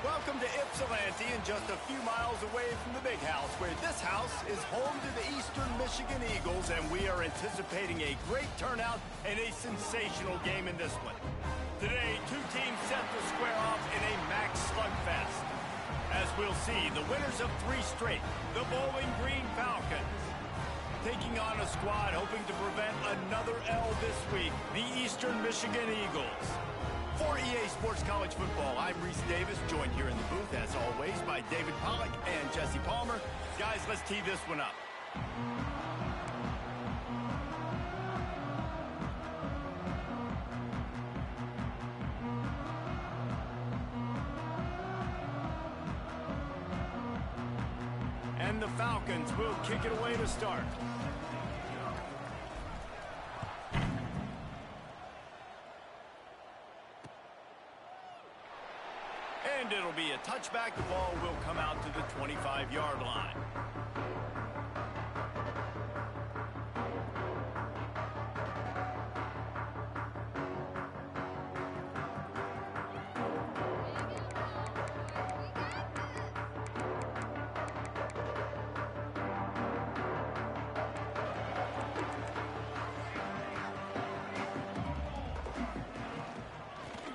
Welcome to Ypsilanti, and just a few miles away from the big house, where this house is home to the Eastern Michigan Eagles, and we are anticipating a great turnout and a sensational game in this one. Today, two teams set to square off in a MAC slugfest. As we'll see, the winners of 3 straight, the Bowling Green Falcons, taking on a squad hoping to prevent another L this week, the Eastern Michigan Eagles. For EA Sports College Football, I'm Reese Davis, joined here in the booth, as always, by David Pollack and Jesse Palmer. Guys, let's tee this one up. And the Falcons will kick it away to start. And it'll be a touchback. The ball will come out to the 25-yard line.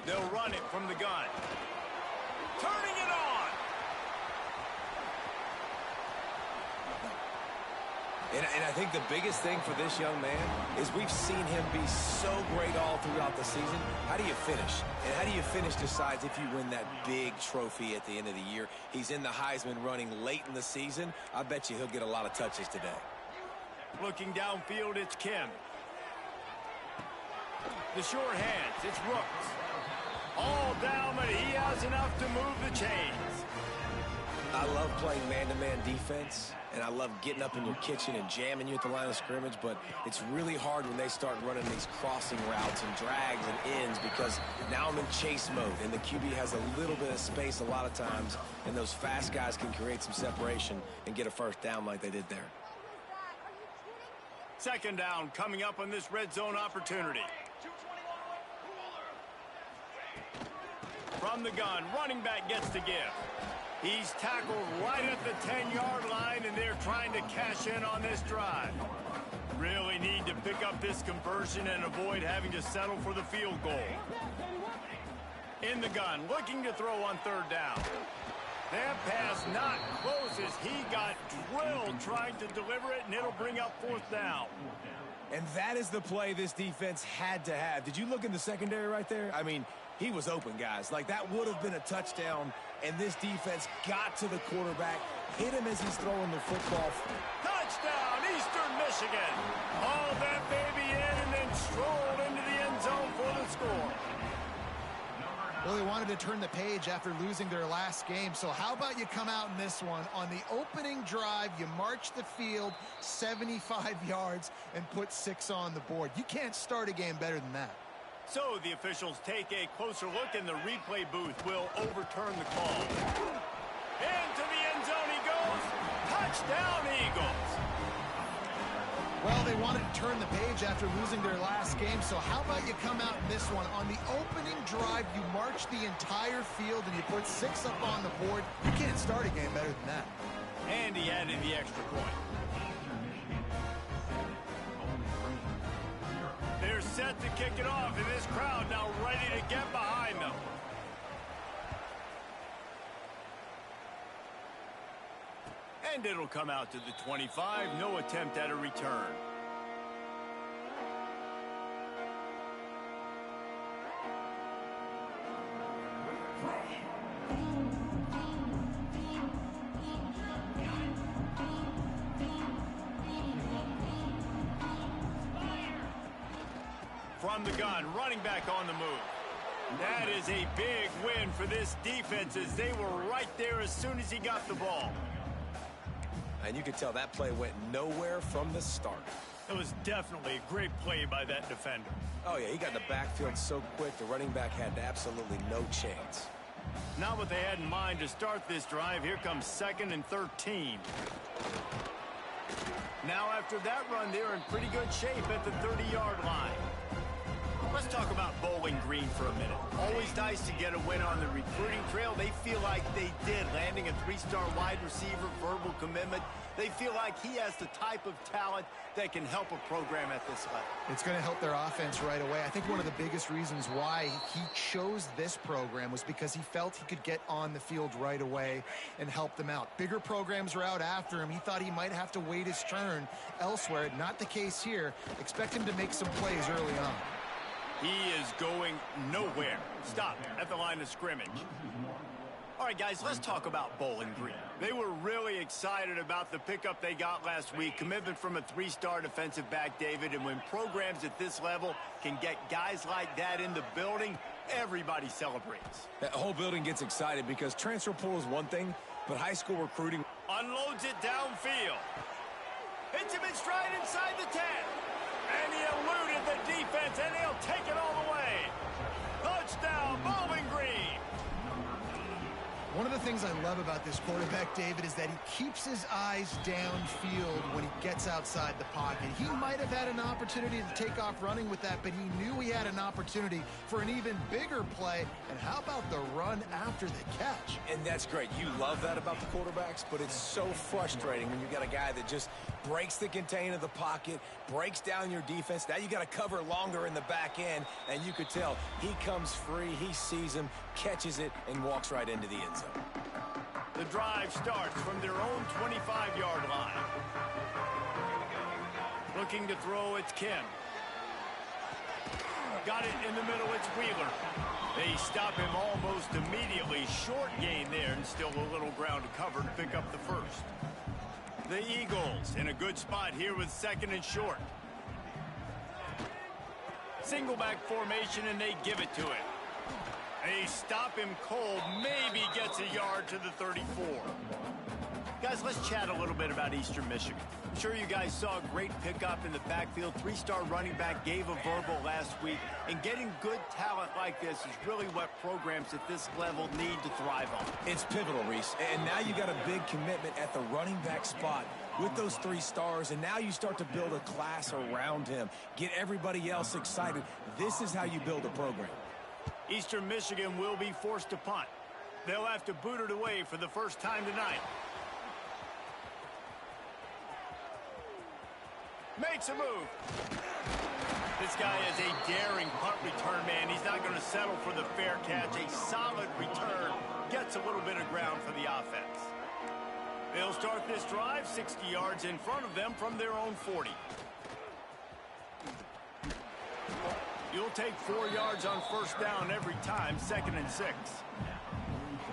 They'll run it from the gun. Turning it on. And I think the biggest thing for this young man is we've seen him be so great all throughout the season. How do you finish? And how do you finish decides if you win that big trophy at the end of the year. He's in the Heisman running late in the season. I bet you he'll get a lot of touches today. Looking downfield, it's Kim. The short hands, it's Rooks. All down, but he has enough to move the chains. I love playing man-to-man defense, and I love getting up in your kitchen and jamming you at the line of scrimmage, but it's really hard when they start running these crossing routes and drags and ends because now I'm in chase mode, and the QB has a little bit of space a lot of times, and those fast guys can create some separation and get a first down like they did there. Second down coming up on this red zone opportunity. From the gun, running back gets to give. He's tackled right at the 10-yard line, and they're trying to cash in on this drive. Really need to pick up this conversion and avoid having to settle for the field goal. In the gun, looking to throw on third down. That pass not close as he got drilled trying to deliver it, and it'll bring up fourth down. And that is the play this defense had to have. Did you look in the secondary right there? I mean, he was open, guys. Like, that would have been a touchdown, and this defense got to the quarterback, hit him as he's throwing the football. Touchdown, Eastern Michigan. Hauled that baby in and then strolled into the end zone for the score. Well, they wanted to turn the page after losing their last game, so how about you come out in this one? On the opening drive, you march the field 75 yards and put 6 on the board. You can't start a game better than that. So the officials take a closer look, and the replay booth will overturn the call. Into the end zone he goes. Touchdown, Eagles. Well, they wanted to turn the page after losing their last game, so how about you come out in this one? On the opening drive, you march the entire field and you put 6 up on the board. You can't start a game better than that. And he added the extra point. They're set to kick it off, and this crowd now ready to get behind them. And it'll come out to the 25. No attempt at a return. From the gun, running back on the move. That is a big win for this defense as they were right there as soon as he got the ball. And you could tell that play went nowhere from the start. It was definitely a great play by that defender. Oh, yeah, he got in the backfield so quick, the running back had absolutely no chance. Not what they had in mind to start this drive. Here comes 2nd and 13. Now, after that run, they're in pretty good shape at the 30-yard line. Let's talk about Bowling Green for a minute. Always nice to get a win on the recruiting trail. They feel like they did, landing a 3-star wide receiver, verbal commitment. They feel like he has the type of talent that can help a program at this level. It's going to help their offense right away. I think one of the biggest reasons why he chose this program was because he felt he could get on the field right away and help them out. Bigger programs were out after him. He thought he might have to wait his turn elsewhere. Not the case here. Expect him to make some plays early on. He is going nowhere. Stop at the line of scrimmage. All right, guys, let's talk about Bowling Green. They were really excited about the pickup they got last week, commitment from a 3-star defensive back, David, and when programs at this level can get guys like that in the building, everybody celebrates. That whole building gets excited because transfer portal is one thing, but high school recruiting unloads it downfield. Hits him in stride inside the 10. And he eluded the defense, and he'll take it all the way. Touchdown, Bowling Green. One of the things I love about this quarterback, David, is that he keeps his eyes downfield when he gets outside the pocket. He might have had an opportunity to take off running with that, but he knew he had an opportunity for an even bigger play. And how about the run after the catch? And that's great. You love that about the quarterbacks, but it's so frustrating when you got a guy that just breaks the contain of the pocket, breaks down your defense. Now you got to cover longer in the back end, and you could tell he comes free, he sees him, catches it, and walks right into the end zone. The drive starts from their own 25-yard line. Looking to throw, it's Kim. Got it in the middle, it's Wheeler. They stop him almost immediately. Short gain there, and still a little ground to cover to pick up the first. The Eagles in a good spot here with 2nd and short. Single back formation, and they give it to him. They stop him cold, maybe gets a yard to the 34. Guys, let's chat a little bit about Eastern Michigan. I'm sure you guys saw a great pickup in the backfield. 3-star running back gave a verbal last week. And getting good talent like this is really what programs at this level need to thrive on. It's pivotal, Reese. And now you got a big commitment at the running back spot with those 3 stars. And now you start to build a class around him. Get everybody else excited. This is how you build a program. Eastern Michigan will be forced to punt. They'll have to boot it away for the first time tonight. Makes a move. This guy is a daring punt return man. He's not going to settle for the fair catch. A solid return gets a little bit of ground for the offense. They'll start this drive 60 yards in front of them from their own 40. You'll take 4 yards on first down every time, 2nd and 6.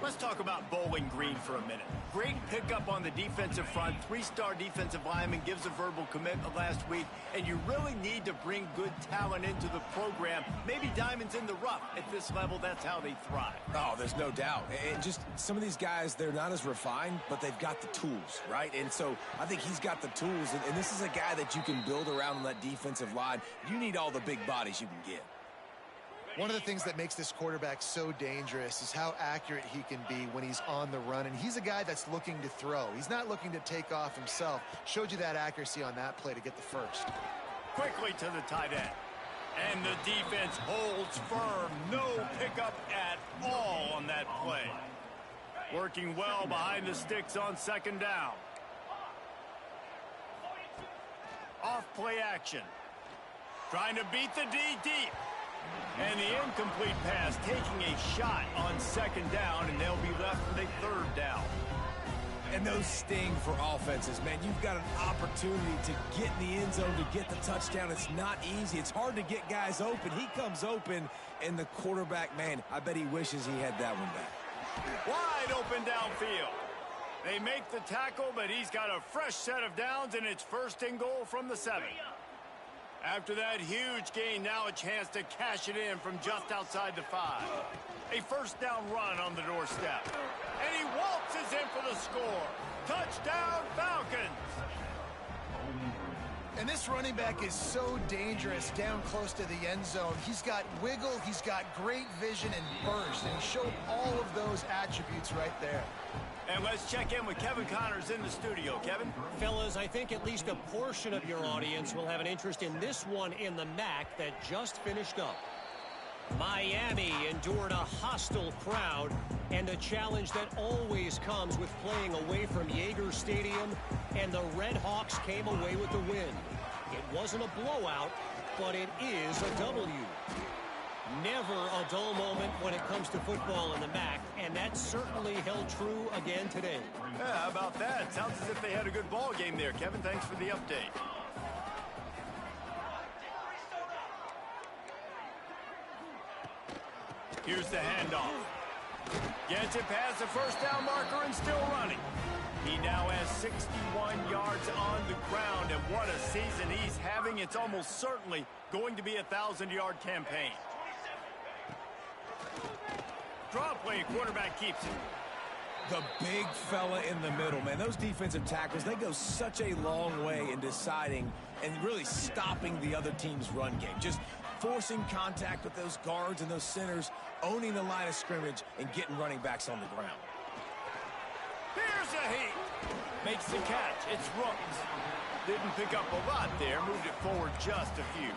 Let's talk about Bowling Green for a minute. Great pickup on the defensive front. 3-star defensive lineman gives a verbal commitment last week, and you really need to bring good talent into the program. Maybe diamonds in the rough. At this level, that's how they thrive. Oh, there's no doubt. And just some of these guys, they're not as refined, but they've got the tools, right? And so I think he's got the tools, and this is a guy that you can build around on that defensive line. You need all the big bodies you can get. One of the things that makes this quarterback so dangerous is how accurate he can be when he's on the run. And he's a guy that's looking to throw. He's not looking to take off himself. Showed you that accuracy on that play to get the first. Quickly to the tight end. And the defense holds firm. No pickup at all on that play. Working well behind the sticks on 2nd down. Off play action. Trying to beat the D deep. And the incomplete pass taking a shot on 2nd down, and they'll be left with a 3rd down. And those sting for offenses, man. You've got an opportunity to get in the end zone, to get the touchdown. It's not easy. It's hard to get guys open. He comes open, and the quarterback, man, I bet he wishes he had that one back. Wide open downfield. They make the tackle, but he's got a fresh set of downs, and it's 1st and goal from the 7. After that huge gain, now a chance to cash it in from just outside the 5. A 1st down run on the doorstep. And he waltzes in for the score. Touchdown, Falcons! And this running back is so dangerous down close to the end zone. He's got wiggle, he's got great vision and burst, and he showed all of those attributes right there. And let's check in with Kevin Connors in the studio. Kevin? Fellas, I think at least a portion of your audience will have an interest in this one in the MAC that just finished up. Miami endured a hostile crowd and a challenge that always comes with playing away from Yager Stadium, and the Red Hawks came away with the win. It wasn't a blowout, but it is a W. Never a dull moment when it comes to football in the MAC, and that certainly held true again today. Yeah, how about that? Sounds as if they had a good ball game there, Kevin. Thanks for the update. Here's the handoff. Gets it past the first down marker and still running. He now has 61 yards on the ground, and what a season he's having. It's almost certainly going to be a 1,000-yard campaign. Draw play, quarterback keeps it. The big fella in the middle, man. Those defensive tackles, they go such a long way in deciding and really stopping the other team's run game. Just forcing contact with those guards and those centers, owning the line of scrimmage, and getting running backs on the ground. Here's a heat. Makes the catch. It's Rooks. Didn't pick up a lot there. Moved it forward just a few.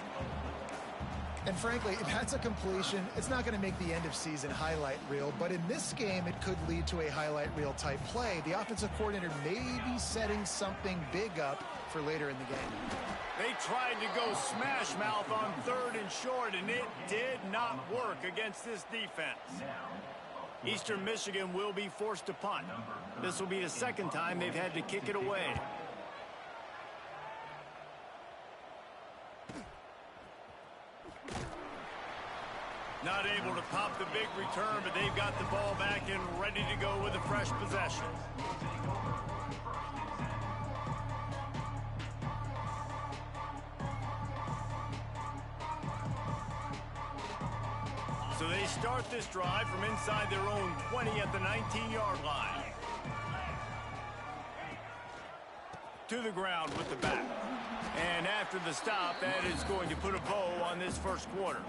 And frankly, if that's a completion, it's not going to make the end of season highlight reel. But in this game, it could lead to a highlight reel type play. The offensive coordinator may be setting something big up for later in the game. They tried to go smash mouth on 3rd and short, and it did not work against this defense. Eastern Michigan will be forced to punt. This will be the second time they've had to kick it away. Not able to pop the big return, but they've got the ball back and ready to go with a fresh possession. So they start this drive from inside their own 20 at the 19-yard line. To the ground with the back. And after the stop, that is going to put a bow on this first quarter.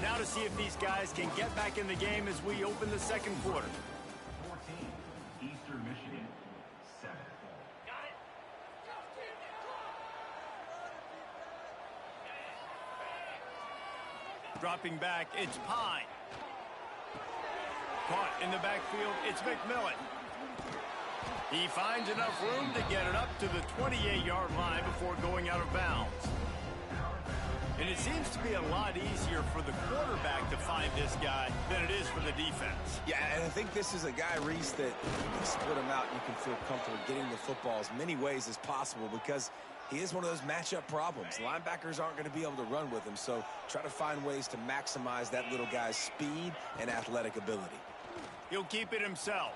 Now to see if these guys can get back in the game as we open the second quarter. 14, Eastern Michigan, 7. Dropping back, it's Pine. Caught in the backfield, it's McMillan. He finds enough room to get it up to the 28-yard line before going out of bounds. And it seems to be a lot easier for the quarterback to find this guy than it is for the defense. Yeah, and I think this is a guy, Reese, that you split him out and you can feel comfortable getting the football as many ways as possible because he is one of those matchup problems. Linebackers aren't going to be able to run with him, so try to find ways to maximize that little guy's speed and athletic ability. He'll keep it himself.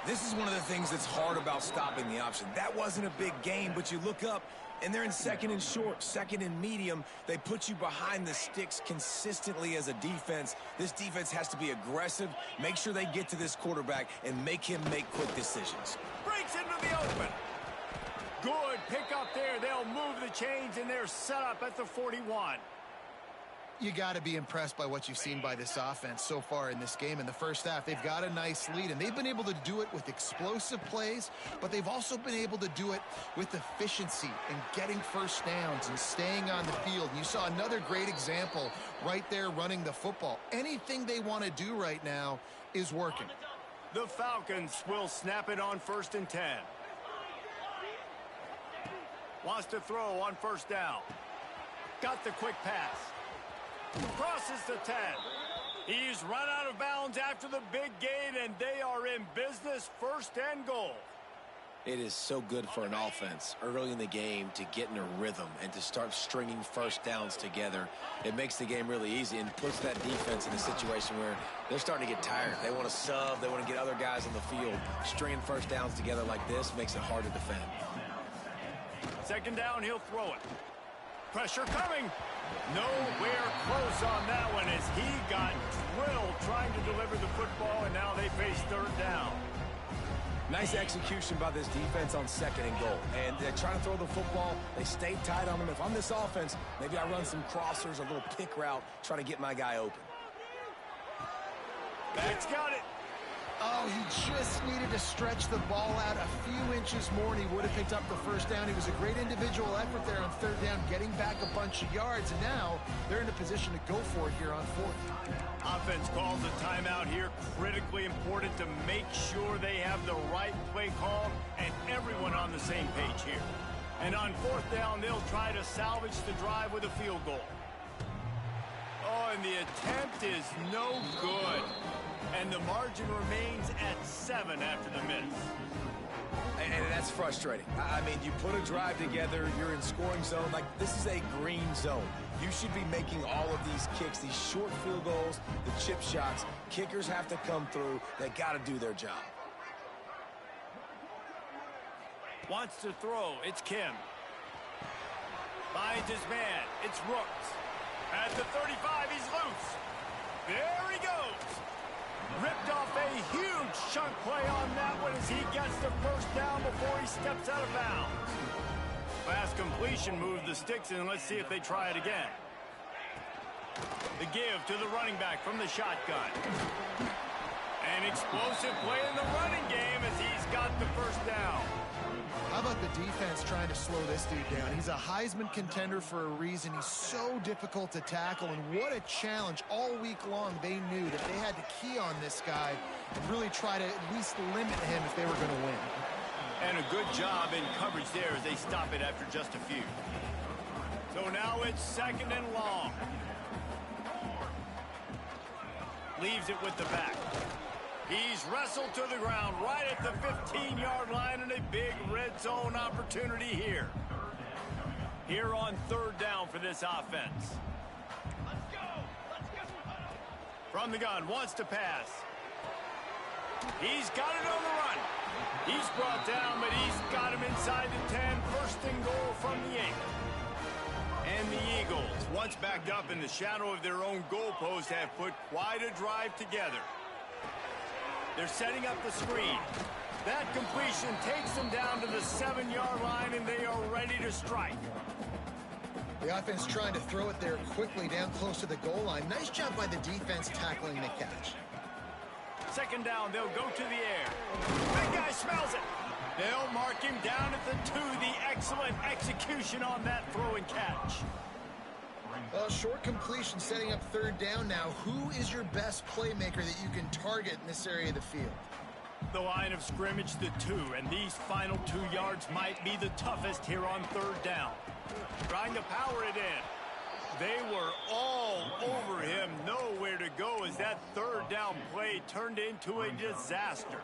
This is one of the things that's hard about stopping the option. That wasn't a big gain, but you look up, and they're in 2nd and short, 2nd and medium. They put you behind the sticks consistently as a defense. This defense has to be aggressive, make sure they get to this quarterback, and make him make quick decisions. Breaks into the open. Good pick up there. They'll move the chains, and they're set up at the 41. You got to be impressed by what you've seen by this offense so far in this game. In the first half, they've got a nice lead, and they've been able to do it with explosive plays, but they've also been able to do it with efficiency and getting first downs and staying on the field. And you saw another great example right there running the football. Anything they want to do right now is working. The Falcons will snap it on 1st and 10. Wants to throw on 1st down. Got the quick pass. Crosses the 10. He's run out of bounds after the big gain, and they are in business, 1st and goal. It is so good for an offense early in the game to get in a rhythm and to start stringing first downs together. It makes the game really easy and puts that defense in a situation where they're starting to get tired. They want to sub. They want to get other guys on the field. Stringing first downs together like this makes it hard to defend. 2nd down, he'll throw it. Pressure coming. Nowhere close on that one as he got drilled trying to deliver the football, and now they face 3rd down. Nice execution by this defense on 2nd and goal. And they're trying to throw the football. They stay tight on him. If I'm this offense, maybe I run some crossers, a little pick route, try to get my guy open. Back's got it. Oh, he just needed to stretch the ball out a few inches more, and he would have picked up the first down. He was a great individual effort there on third down, getting back a bunch of yards, and now they're in a position to go for it here on fourth. Offense calls a timeout here. Critically important to make sure they have the right play call and everyone on the same page here. And on fourth down, they'll try to salvage the drive with a field goal. Oh, and the attempt is no good. And the margin remains at 7 after the miss. And that's frustrating. I mean, you put a drive together, you're in scoring zone. Like, this is a green zone. You should be making all of these kicks, these short field goals, the chip shots. Kickers have to come through. They got to do their job. Wants to throw. It's Kim. Finds his man. It's Rooks. At the 35, he's loose. There he goes. Ripped off a huge chunk play on that one as he gets the first down before he steps out of bounds. Fast completion moved the sticks in. Let's see if they try it again. The give to the running back from the shotgun. An explosive play in the running game as he's got the first down. How about the defense trying to slow this dude down? He's a Heisman contender for a reason. He's so difficult to tackle, and what a challenge all week long. They knew that they had to key on this guy and really try to at least limit him if they were going to win. And a good job in coverage there as they stop it after just a few. So now it's 2nd and long. Leaves it with the back. He's wrestled to the ground right at the 15-yard line, and a big red zone opportunity here. Here on third down for this offense. Let's go. From the gun, wants to pass. He's got it on the run. He's brought down, but he's got him inside the 10. First and goal from the 8. And the Eagles, once backed up in the shadow of their own goalpost, have put quite a drive together. They're setting up the screen. That completion takes them down to the 7-yard line, and they are ready to strike. The offense trying to throw it there quickly down close to the goal line. Nice job by the defense tackling the catch. 2nd down, they'll go to the air. Big guy smells it. They'll mark him down at the 2. The excellent execution on that throw and catch. Short completion setting up third down now. Who is your best playmaker that you can target in this area of the field? The line of scrimmage, the 2, and these final 2 yards might be the toughest here on third down. Trying to power it in. They were all over him, nowhere to go as that third down play turned into a disaster.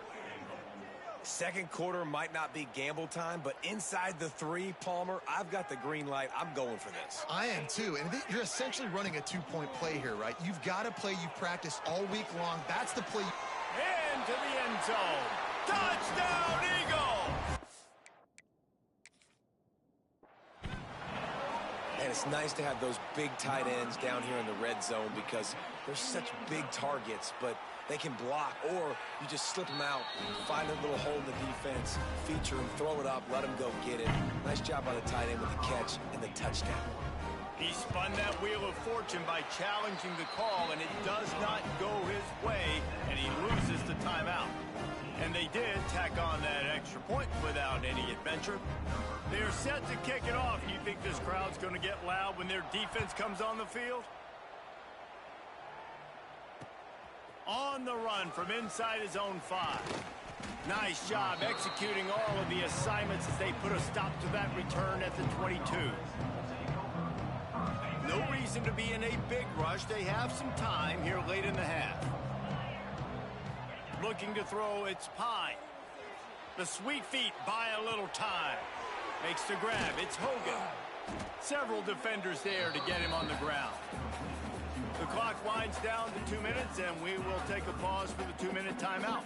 Second quarter might not be gamble time, but inside the 3, Palmer, I've got the green light. I'm going for this. I am too, and you're essentially running a 2-point play here, right? You've got a play you've practiced all week long. That's the play. Into the end zone. Touchdown, Eagle! And it's nice to have those big tight ends down here in the red zone because they're such big targets, but they can block, or you just slip them out, find a little hole in the defense, feature them, throw it up, let them go get it. Nice job by the tight end with the catch and the touchdown. He spun that wheel of fortune by challenging the call, and it does not go his way, and he loses the timeout. And they did tack on that extra point without any adventure. They're set to kick it off. You think this crowd's going to get loud when their defense comes on the field? On the run from inside his own 5. Nice job executing all of the assignments as they put a stop to that return at the 22. No reason to be in a big rush. They have some time here late in the half. Looking to throw, it's Pine. The sweet feet buy a little time. Makes the grab, it's Hogan. Several defenders there to get him on the ground. The clock winds down to 2 minutes, and we will take a pause for the 2-minute timeout.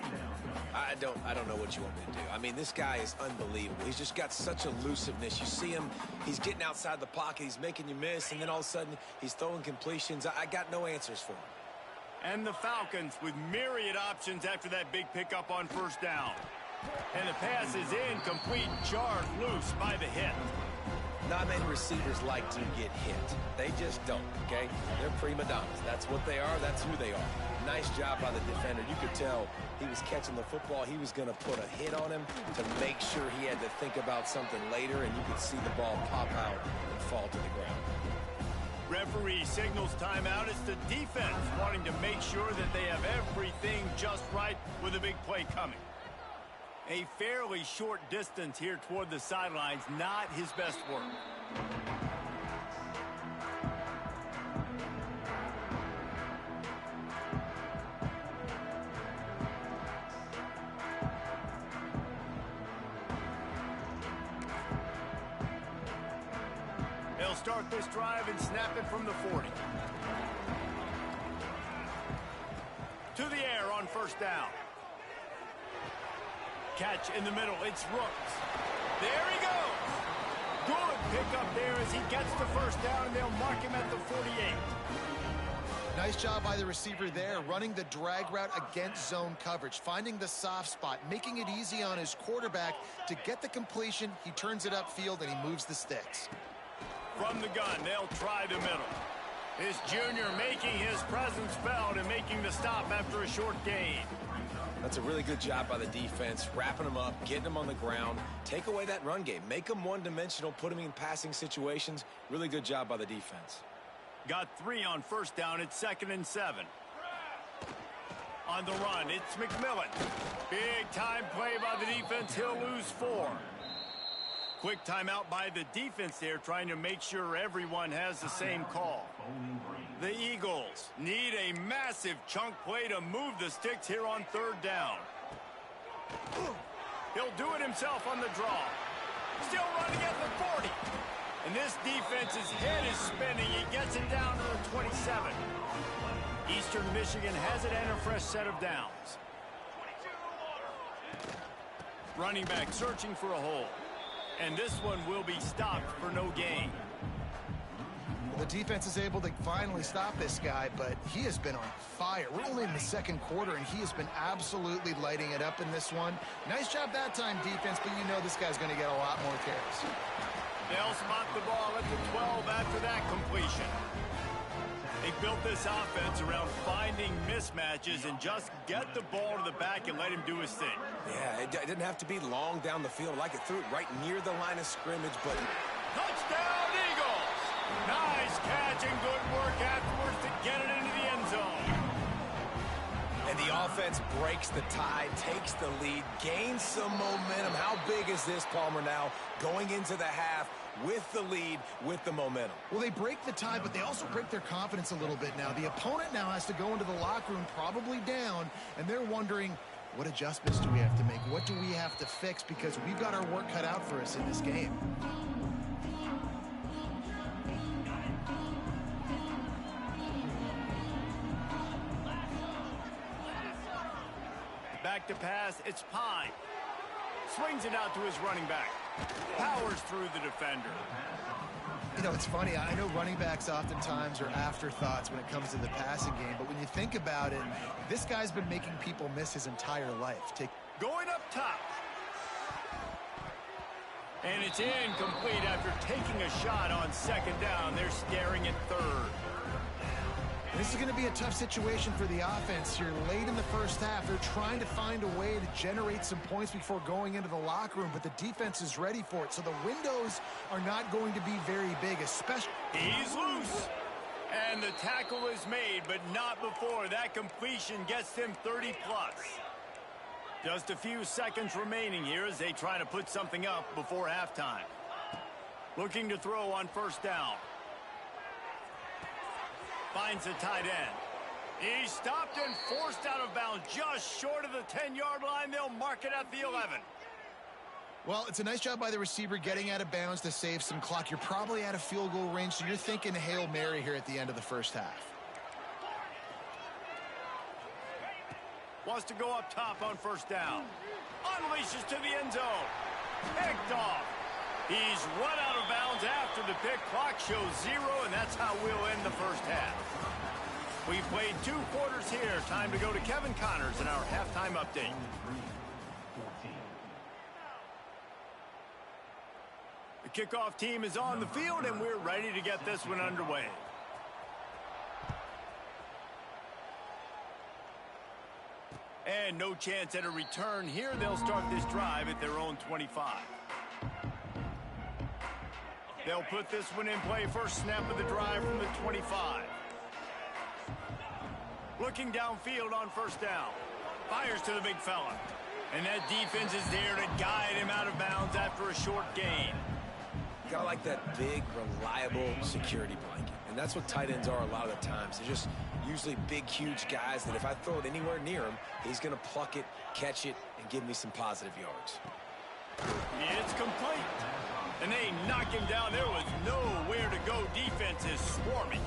I don't know what you want me to do. I mean, this guy is unbelievable. He's just got such elusiveness. You see him, he's getting outside the pocket, he's making you miss, and then all of a sudden, he's throwing completions. I got no answers for him. And the Falcons with myriad options after that big pickup on first down. And the pass is incomplete, jarred loose by the hit. Not many receivers like to get hit. They just don't, okay? They're prima donnas. That's what they are. That's who they are. Nice job by the defender. You could tell he was catching the football. He was going to put a hit on him to make sure he had to think about something later, and you could see the ball pop out and fall to the ground. Referee signals timeout. It's the defense wanting to make sure that they have everything just right with a big play coming. A fairly short distance here toward the sidelines, not his best work. They'll start this drive and snap it from the 40. To the air on first down. Catch in the middle. It's Rooks. There he goes. Good pick up there as he gets the first down, and they'll mark him at the 48. Nice job by the receiver there, running the drag route against zone coverage, finding the soft spot, making it easy on his quarterback to get the completion. He turns it upfield, and he moves the sticks. From the gun, they'll try the middle. This junior making his presence felt and making the stop after a short gain. That's a really good job by the defense, wrapping them up, getting them on the ground. Take away that run game. Make them one-dimensional, put them in passing situations. Really good job by the defense. Got 3 on first down. It's 2nd and 7. On the run, it's McMillan. Big time play by the defense. He'll lose 4. Quick timeout by the defense there, trying to make sure everyone has the same call. The Eagles need a massive chunk play to move the sticks here on 3rd down. He'll do it himself on the draw. Still running at the 40. And this defense's head is spinning. He gets it down to the 27. Eastern Michigan has it and a fresh set of downs. Running back searching for a hole. And this one will be stopped for no gain. The defense is able to finally stop this guy, but he has been on fire. We're only in the 2nd quarter, and he has been absolutely lighting it up in this one. Nice job that time, defense, but you know this guy's going to get a lot more carries. They'll spot the ball at the 12 after that completion. They built this offense around finding mismatches and just get the ball to the back and let him do his thing. Yeah, it didn't have to be long down the field. Like it threw it right near the line of scrimmage, but... Touchdown, Eagles! Nice catch and good work afterwards to get it into the end zone. And the offense breaks the tie, takes the lead, gains some momentum. How big is this, Palmer, now going into the half with the lead, with the momentum? Well, they break the tie, but they also break their confidence a little bit now. The opponent now has to go into the locker room probably down, and they're wondering, what adjustments do we have to make? What do we have to fix? Because we've got our work cut out for us in this game. Back to pass, it's Pine. Swings it out to his running back. Powers through the defender. You know, it's funny. I know running backs oftentimes are afterthoughts when it comes to the passing game, but when you think about it, this guy's been making people miss his entire life. Going up top. And it's incomplete after taking a shot on 2nd down. They're staring at 3rd. This is going to be a tough situation for the offense here. Late in the first half, they're trying to find a way to generate some points before going into the locker room, but the defense is ready for it. So the windows are not going to be very big, especially... He's loose. And the tackle is made, but not before that completion gets them 30-plus. Just a few seconds remaining here as they try to put something up before halftime. Looking to throw on first down. Finds a tight end. He's stopped and forced out of bounds just short of the 10-yard line. They'll mark it at the 11. Well, it's a nice job by the receiver getting out of bounds to save some clock. You're probably out of field goal range, so you're thinking Hail Mary here at the end of the first half. Wants to go up top on first down. Unleashes to the end zone. Picked off. He's run out of bounds after the pick. Clock shows 0, and that's how we'll end the first half. We've played 2 quarters here. Time to go to Kevin Connors in our halftime update. kickoff team is on the field, and we're ready to get this one underway. And no chance at a return here. They'll start this drive at their own 25. They'll put this one in play. First snap of the drive from the 25. Looking downfield on first down. Fires to the big fella. And that defense is there to guide him out of bounds after a short gain. Got like that big, reliable security blanket. And that's what tight ends are a lot of the times. They're just usually big, huge guys that if I throw it anywhere near him, he's going to pluck it, catch it, and give me some positive yards. It's complete. And they knock him down. There was nowhere to go. Defense is swarming.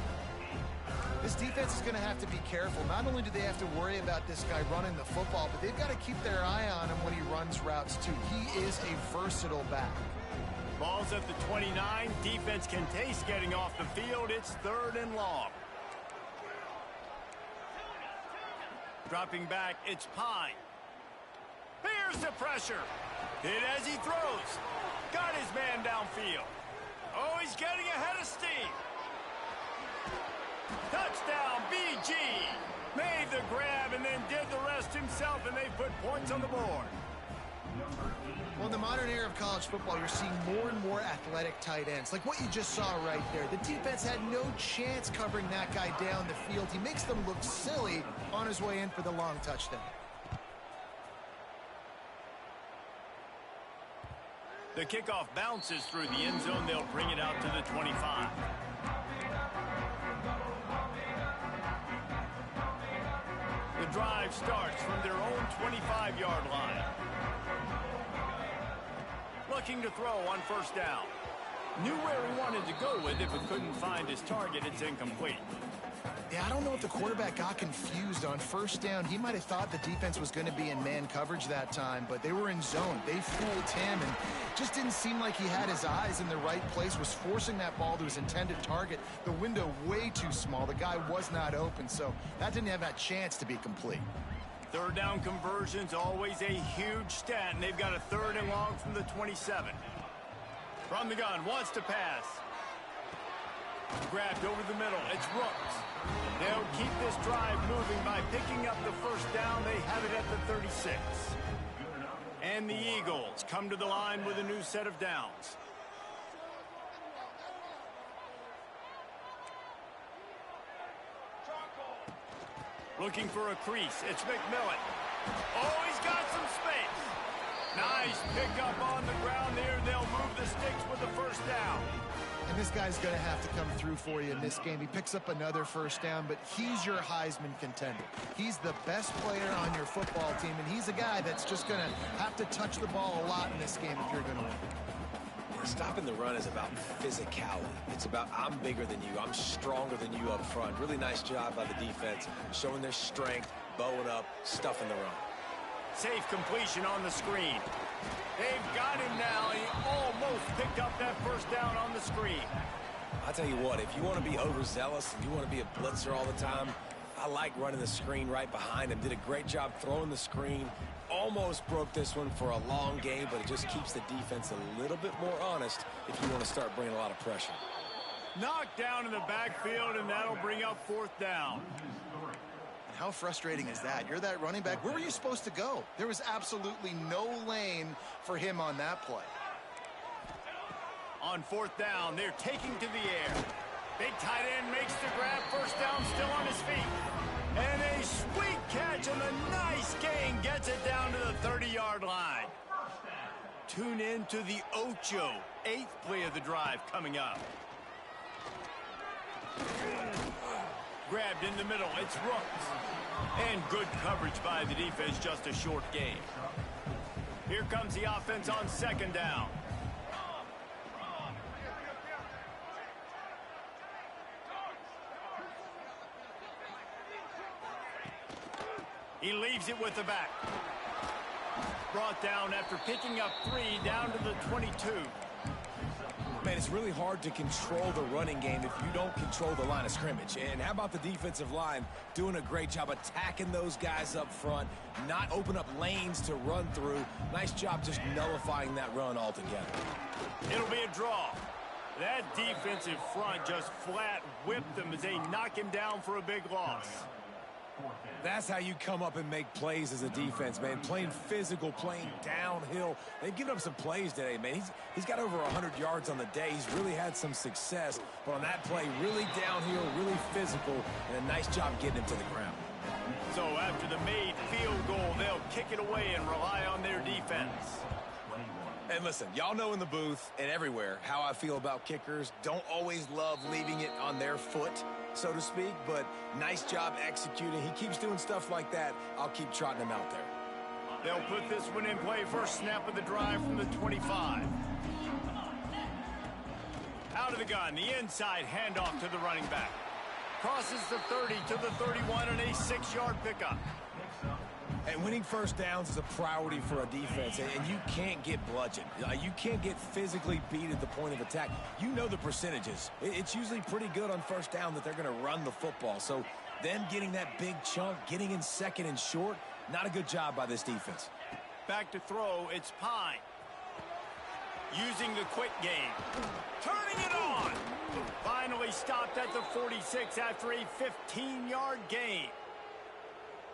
This defense is going to have to be careful. Not only do they have to worry about this guy running the football, but they've got to keep their eye on him when he runs routes, too. He is a versatile back. Ball's at the 29. Defense can taste getting off the field. It's 3rd and long. Dropping back, it's Pine. Here's the pressure. Hit as he throws. Got his man downfield. Oh, he's getting ahead of steam. Touchdown, BG. Made the grab and then did the rest himself, and they put points on the board. Well, in the modern era of college football, you're seeing more and more athletic tight ends, like what you just saw right there. The defense had no chance covering that guy down the field. He makes them look silly on his way in for the long touchdown. The kickoff bounces through the end zone. They'll bring it out to the 25. The drive starts from their own 25-yard line. Looking to throw on first down. Knew where he wanted to go with it, but couldn't find his target. It's incomplete. Yeah, I don't know if the quarterback got confused on first down. He might have thought the defense was going to be in man coverage that time, but they were in zone. They fooled him, and just didn't seem like he had his eyes in the right place, was forcing that ball to his intended target. The window way too small. The guy was not open, so that didn't have that chance to be complete. 3rd down conversion's always a huge stat, and they've got a 3rd and long from the 27. From the gun, wants to pass. Grabbed over the middle. It's Rooks. They'll keep this drive moving by picking up the first down. They have it at the 36. And the Eagles come to the line with a new set of downs. Looking for a crease. It's McMillan. Oh, he's got some space. Nice pickup on the ground there. They'll move the sticks with the first down. And this guy's going to have to come through for you in this game. He picks up another first down, but he's your Heisman contender. He's the best player on your football team, and he's a guy that's just going to have to touch the ball a lot in this game if you're going to win. Stopping the run is about physicality. It's about I'm bigger than you. I'm stronger than you up front. Really nice job by the defense, showing their strength, bowing up, stuffing the run. Safe completion on the screen. They've got him now. He almost picked up that first down on the screen. I'll tell you what, if you want to be overzealous, if you want to be a blitzer all the time, I like running the screen right behind him. Did a great job throwing the screen. Almost broke this one for a long game, but it just keeps the defense a little bit more honest if you want to start bringing a lot of pressure. Knocked down in the backfield, and that'll bring up 4th down. How frustrating is that? You're that running back. Where were you supposed to go? There was absolutely no lane for him on that play. On 4th down, they're taking to the air. Big tight end makes the grab. First down, still on his feet. And a sweet catch and a nice gain gets it down to the 30-yard line. Tune in to the Ocho, 8th play of the drive coming up. Grabbed in the middle. It's Rooks. And good coverage by the defense, just a short gain. Here comes the offense on 2nd down. He leaves it with the back. Brought down after picking up 3 down to the 22. Man, it's really hard to control the running game if you don't control the line of scrimmage. And how about the defensive line doing a great job attacking those guys up front, not open up lanes to run through. Nice job just nullifying that run altogether. It'll be a draw. That defensive front just flat whipped them as they knock him down for a big loss. That's how you come up and make plays as a defense, man. Playing physical, playing downhill. They've given up some plays today, man. He's got over 100 yards on the day. He's really had some success. But on that play, really downhill, really physical, and a nice job getting him to the ground. So after the made field goal, they'll kick it away and rely on their defense. And listen, y'all know in the booth and everywhere how I feel about kickers. Don't always love leaving it on their foot, so to speak, but nice job executing. He keeps doing stuff like that. I'll keep trotting him out there. They'll put this one in play. First snap of the drive from the 25. Out of the gun, the inside handoff to the running back. Crosses the 30 to the 31 and a 6-yard pickup. And winning first downs is a priority for a defense, and you can't get bludgeoned. You can't get physically beat at the point of attack. You know the percentages. It's usually pretty good on first down that they're going to run the football. So them getting that big chunk, getting in second and short, not a good job by this defense. Back to throw, it's Pine. Using the quick game. Turning it on. Finally stopped at the 46 after a 15-yard gain.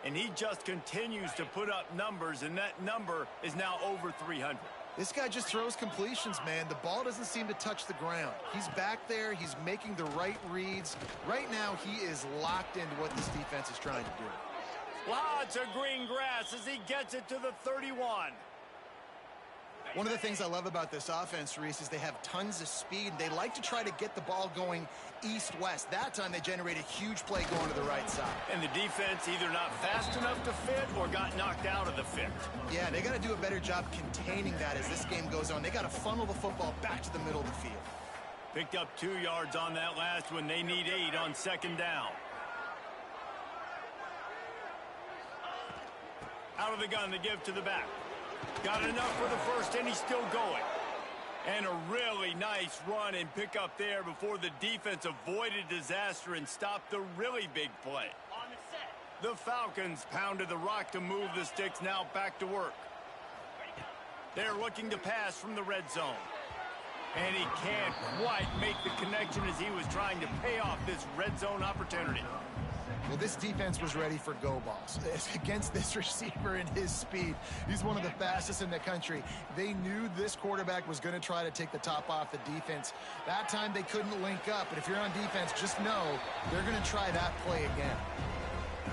And he just continues to put up numbers, and that number is now over 300. This guy just throws completions, man. The ball doesn't seem to touch the ground. He's back there. He's making the right reads. Right now, he is locked into what this defense is trying to do. Lots of green grass as he gets it to the 31. One of the things I love about this offense, Reese, is they have tons of speed. They like to try to get the ball going east-west. That time they generate a huge play going to the right side. And the defense either not fast enough to fit or got knocked out of the fit. Yeah, they got to do a better job containing that as this game goes on. They got to funnel the football back to the middle of the field. Picked up 2 yards on that last one. They need 8 on second down. Out of the gun to give to the back. Got enough for the first, and he's still going. And a really nice run and pick up there before the defense avoided disaster and stopped the really big play. On the set. The Falcons pounded the rock to move the sticks, now back to work. They're looking to pass from the red zone. And he can't quite make the connection as he was trying to pay off this red zone opportunity. Well, this defense was ready for go balls. Against this receiver and his speed, he's one of the fastest in the country. They knew this quarterback was going to try to take the top off the defense. That time they couldn't link up, but if you're on defense, just know they're going to try that play again.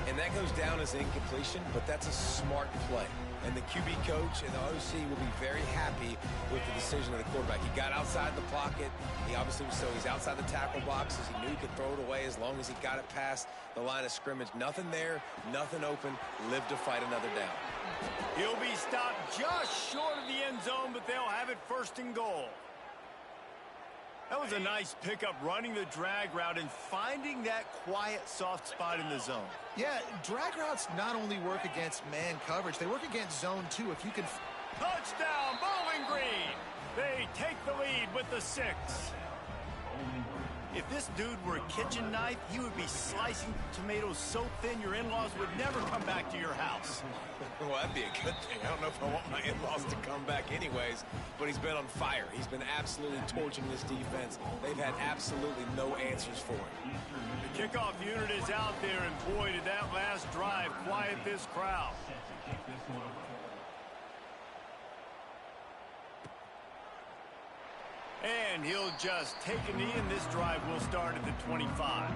And that goes down as incompletion, but that's a smart play. And the QB coach and the OC will be very happy with the decision of the quarterback. He got outside the pocket. He obviously was, so he's outside the tackle boxes. He knew he could throw it away as long as he got it past the line of scrimmage. Nothing there, nothing open. Live to fight another down. He'll be stopped just short of the end zone, but they'll have it first and goal. That was a nice pickup, running the drag route and finding that quiet, soft spot in the zone. Yeah, drag routes not only work against man coverage, they work against zone too. If you can... Touchdown, Bowling Green! They take the lead with the 6. If this dude were a kitchen knife, he would be slicing tomatoes so thin your in-laws would never come back to your house. Well, that'd be a good thing. I don't know if I want my in-laws to come back anyways, but he's been on fire. He's been absolutely torching this defense. They've had absolutely no answers for him. The kickoff unit is out there, and boy, did that last drive quiet this crowd. And he'll just take a knee, and this drive will start at the 25.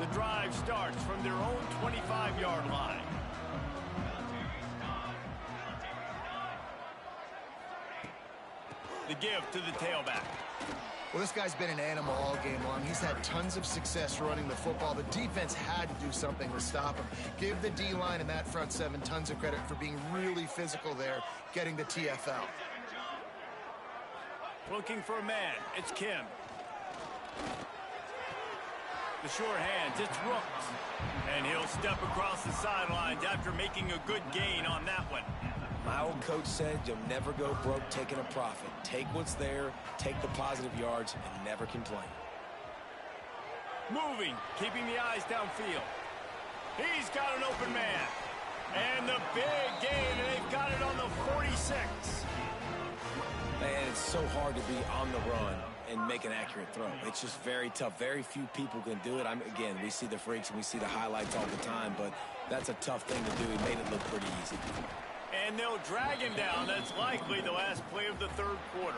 The drive starts from their own 25-yard line. The give to the tailback. Well, this guy's been an animal all game long. He's had tons of success running the football. The defense had to do something to stop him. Give the D-line and that front 7 tons of credit for being really physical there, getting the TFL. Looking for a man. It's Kim. The sure hands, it's Rooks. And he'll step across the sidelines after making a good gain on that one. My old coach said you'll never go broke taking a profit. Take what's there, take the positive yards, and never complain. Moving, keeping the eyes downfield. He's got an open man. And the big gain, and they've got it on the 46. Man, it's so hard to be on the run and make an accurate throw. It's just very tough. Very few people can do it. Again, we see the freaks and we see the highlights all the time, but that's a tough thing to do. He made it look pretty easy. And they'll drag him down. That's likely the last play of the third quarter.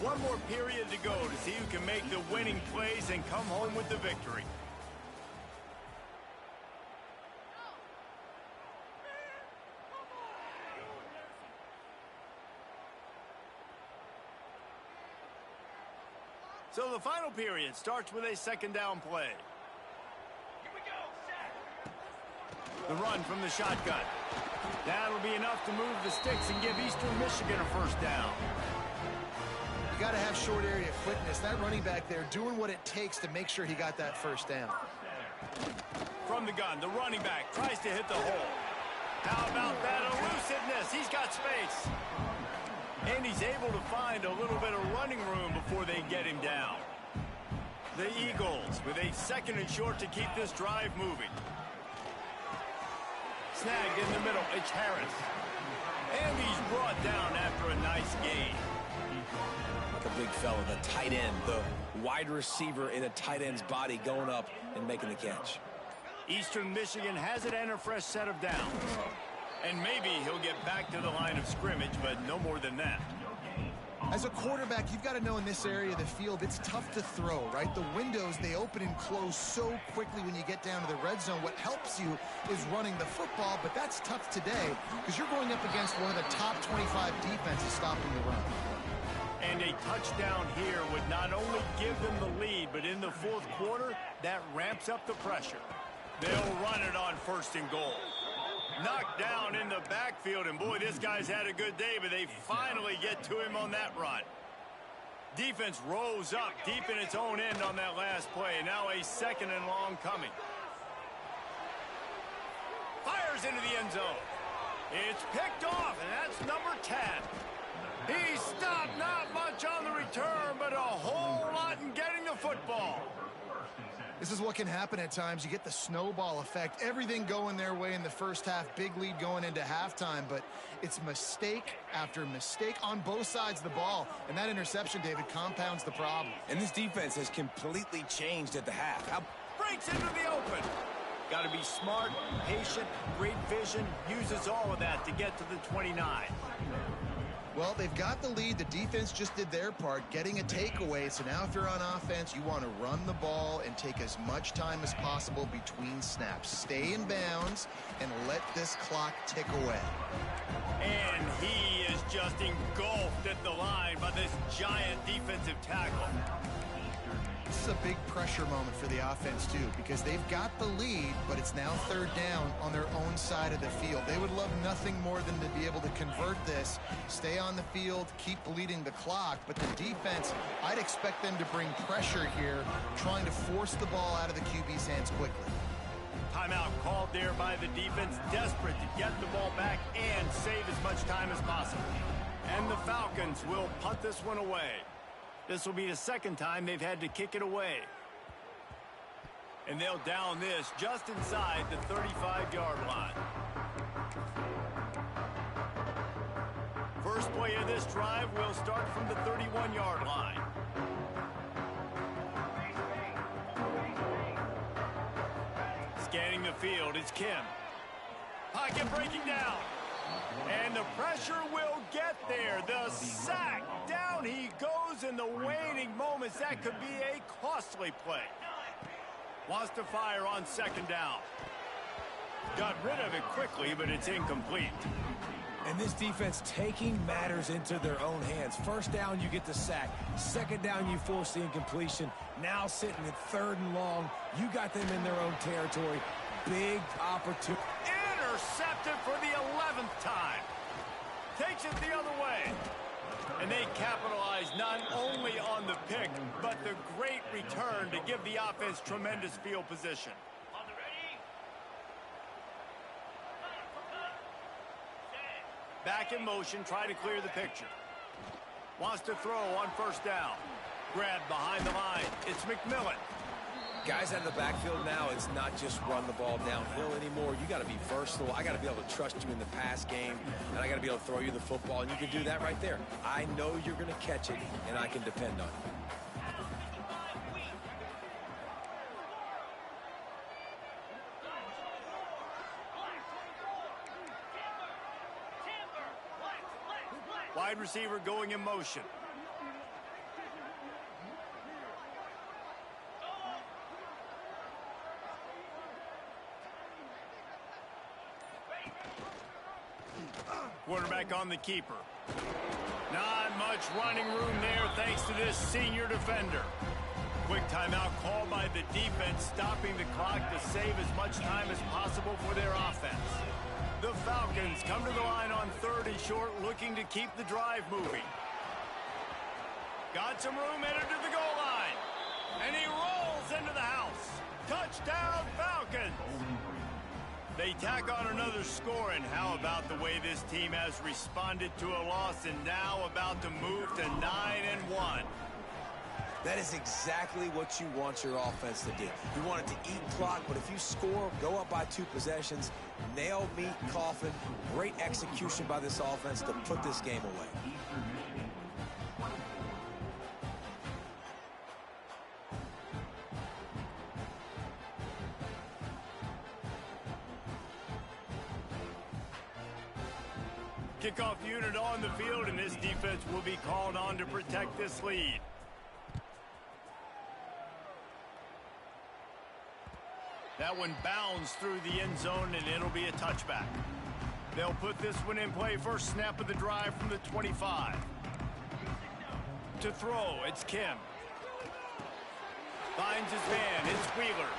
One more period to go to see who can make the winning plays and come home with the victory. So the final period starts with a second down play. Here we go, set. The run from the shotgun. That'll be enough to move the sticks and give Eastern Michigan a first down. You got to have short area quickness. That running back there doing what it takes to make sure he got that first down. From the gun, the running back tries to hit the hole. How about that elusiveness? He's got space. And he's able to find a little bit of running room before they get him down. The Eagles with a second and short to keep this drive moving. Snagged in the middle, it's Harris. And he's brought down after a nice gain. Like a big fella, the tight end, the wide receiver in a tight end's body going up and making the catch. Eastern Michigan has it and a fresh set of downs. And maybe he'll get back to the line of scrimmage, but no more than that. As a quarterback, you've got to know in this area of the field, it's tough to throw, right? The windows, they open and close so quickly when you get down to the red zone. What helps you is running the football, but that's tough today because you're going up against one of the top 25 defenses stopping the run. And a touchdown here would not only give them the lead, but in the fourth quarter, that ramps up the pressure. They'll run it on first and goal. Knocked down in the backfield, and boy, this guy's had a good day, but they finally get to him on that run. Defense rose up deep in its own end on that last play. Now a second and long coming. Fires into the end zone. It's picked off, and that's number 10. He stopped, not much on the return, but a whole lot in getting the football. This is what can happen at times. You get the snowball effect. Everything going their way in the first half. Big lead going into halftime, but it's mistake after mistake on both sides of the ball. And that interception, David, compounds the problem. And this defense has completely changed at the half. Breaks into the open. Got to be smart, patient, great vision. Uses all of that to get to the 29. Well, they've got the lead. The defense just did their part, getting a takeaway. So now if you're on offense, you want to run the ball and take as much time as possible between snaps. Stay in bounds and let this clock tick away. And he is just engulfed at the line by this giant defensive tackle. This is a big pressure moment for the offense, too, because they've got the lead, but it's now third down on their own side of the field. They would love nothing more than to be able to convert this, stay on the field, keep bleeding the clock. But the defense, I'd expect them to bring pressure here, trying to force the ball out of the QB's hands quickly. Timeout called there by the defense, desperate to get the ball back and save as much time as possible. And the Falcons will punt this one away. This will be the second time they've had to kick it away. And they'll down this just inside the 35-yard line. First play of this drive will start from the 31-yard line. Scanning the field, it's Kim. Pocket breaking down. And the pressure will get there. The sack. Down he goes in the waning moments. That could be a costly play. Wants to fire on second down. Got rid of it quickly, but it's incomplete. And this defense taking matters into their own hands. First down, you get the sack. Second down, you force the incompletion. Now sitting at third and long, you got them in their own territory. Big opportunity. Intercepted for the 11th time. Takes it the other way. And they capitalized not only on the pick, but the great return to give the offense tremendous field position. Back in motion, try to clear the picture. Wants to throw on first down. Grab behind the line. It's McMillan. Guys out of the backfield now, it's not just run the ball downhill anymore. You got to be versatile. I got to be able to trust you in the pass game, and I got to be able to throw you the football, and you can do that right there. I know you're going to catch it, and I can depend on it. Wide receiver going in motion. Quarterback on the keeper. Not much running room there thanks to this senior defender. Quick timeout called by the defense, stopping the clock to save as much time as possible for their offense. The Falcons come to the line on 3rd and short, looking to keep the drive moving. Got some room, headed to the goal line. And he rolls into the house. Touchdown, Falcons! They tack on another score, and how about the way this team has responded to a loss and now about to move to 9-1. That is exactly what you want your offense to do. You want it to eat clock, but if you score, go up by 2 possessions, nail, meet, coffin. Great execution by this offense to put this game away. Kickoff unit on the field, and this defense will be called on to protect this lead. That one bounds through the end zone, and it'll be a touchback. They'll put this one in play. First snap of the drive from the 25. To throw, it's Kim. Finds his man, it's Wheeler.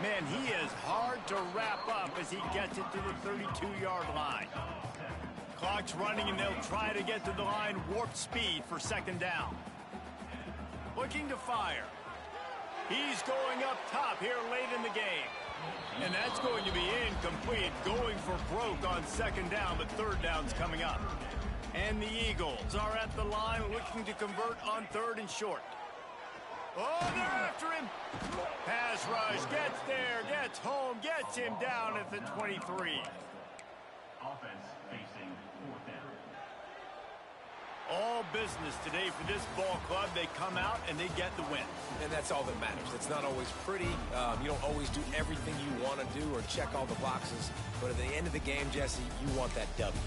Man, he is hard to wrap up as he gets it to the 32-yard line. Clock's running, and they'll try to get to the line, warp speed for 2nd down. Looking to fire. He's going up top here late in the game. And that's going to be incomplete, going for broke on 2nd down, but 3rd down's coming up. And the Eagles are at the line looking to convert on 3rd and short. Oh, they're after him. Pass rush, gets there, gets home, gets him down at the 23. Offense facing 4th down. All business today for this ball club. They come out and they get the win. And that's all that matters. It's not always pretty. You don't always do everything you want to do or check all the boxes. But at the end of the game, Jesse, you want that W.